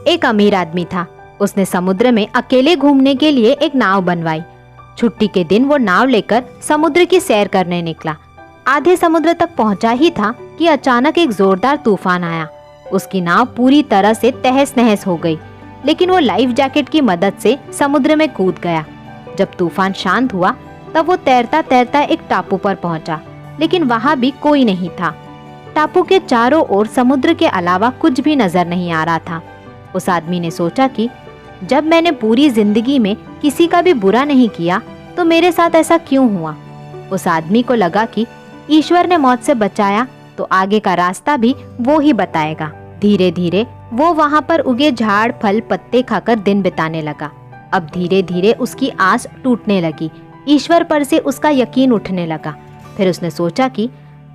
एक अमीर आदमी था। उसने समुद्र में अकेले घूमने के लिए एक नाव बनवाई। छुट्टी के दिन वो नाव लेकर समुद्र की सैर करने निकला। आधे समुद्र तक पहुंचा ही था कि अचानक एक जोरदार तूफान आया। उसकी नाव पूरी तरह से तहस नहस हो गई, लेकिन वो लाइफ जैकेट की मदद से समुद्र में कूद गया। जब तूफान शांत हुआ तब वो तैरता तैरता एक टापू पर पहुंचा, लेकिन वहां भी कोई नहीं था। टापू के चारों ओर समुद्र के अलावा कुछ भी नजर नहीं आ रहा था। उस आदमी ने सोचा कि जब मैंने पूरी जिंदगी में किसी का भी बुरा नहीं किया तो मेरे साथ ऐसा क्यों हुआ। उस आदमी को लगा कि ईश्वर ने मौत से बचाया तो आगे का रास्ता भी वो ही बताएगा। धीरे धीरे वो वहां पर उगे झाड़ फल पत्ते खाकर दिन बिताने लगा। अब धीरे धीरे उसकी आस टूटने लगी। ईश्वर पर से उसका यकीन उठने लगा। फिर उसने सोचा कि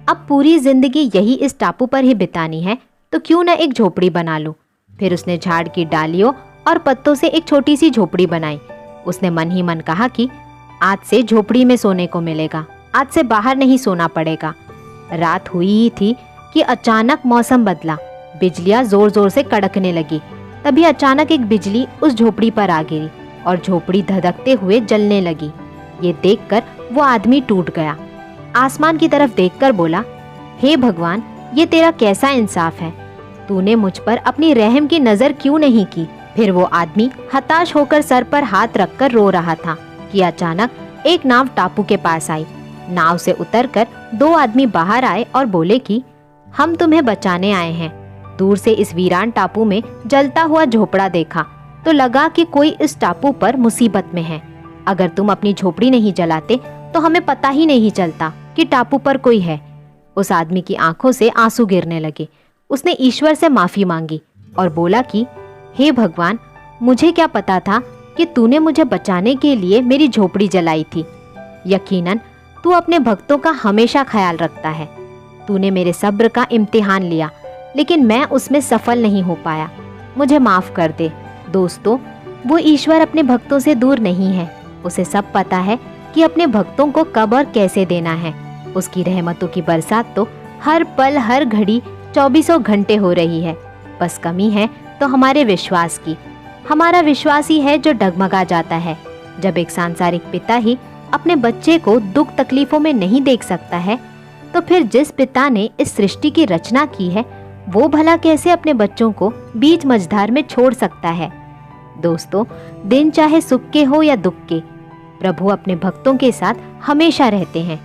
अब पूरी जिंदगी यही इस टापू पर ही बितानी है तो क्यों न एक झोपड़ी बना लूं। फिर उसने झाड़ की डालियों और पत्तों से एक छोटी सी झोपड़ी बनाई। उसने मन ही मन कहा कि आज से झोपड़ी में सोने को मिलेगा, आज से बाहर नहीं सोना पड़ेगा। रात हुई ही थी कि अचानक मौसम बदला। बिजलियां जोर जोर से कड़कने लगी। तभी अचानक एक बिजली उस झोपड़ी पर आ गिरी और झोपड़ी धधकते हुए जलने लगी। ये देखकर वो आदमी टूट गया। आसमान की तरफ देखकर बोला, हे भगवान, ये तेरा कैसा इंसाफ है। तूने मुझ पर अपनी रहम की नजर क्यों नहीं की। फिर वो आदमी हताश होकर सर पर हाथ रखकर रो रहा था कि अचानक एक नाव टापू के पास आई। नाव से उतरकर दो आदमी बाहर आए और बोले कि हम तुम्हें बचाने आए हैं। दूर से इस वीरान टापू में जलता हुआ झोपड़ा देखा तो लगा कि कोई इस टापू पर मुसीबत में है। अगर तुम अपनी झोपड़ी नहीं जलाते तो हमें पता ही नहीं चलता कि टापू पर कोई है। उस आदमी की आंखों से आंसू गिरने लगे। उसने ईश्वर से माफी मांगी और बोला कि हे भगवान, मुझे क्या पता था कि तूने मुझे बचाने के लिए मेरी झोपड़ी जलाई थी। यकीनन तू अपने भक्तों का हमेशा ख्याल रखता है। तूने मेरे सब्र का इम्तिहान लिया, लेकिन मैं उसमें सफल नहीं हो पाया। मुझे माफ कर दे। दोस्तों, वो ईश्वर अपने भक्तों से दूर नहीं है। उसे सब पता है कि अपने भक्तों को कब और कैसे देना है। उसकी रहमतों की बरसात तो हर पल हर घड़ी 24 घंटे हो रही है। बस कमी है तो हमारे विश्वास की। हमारा विश्वास ही है जो डगमगा जाता है। जब एक सांसारिक पिता ही अपने बच्चे को दुख तकलीफों में नहीं देख सकता है, तो फिर जिस पिता ने इस सृष्टि की रचना की है वो भला कैसे अपने बच्चों को बीच मझधार में छोड़ सकता है। दोस्तों, दिन चाहे सुख के हो या दुख के, प्रभु अपने भक्तों के साथ हमेशा रहते हैं।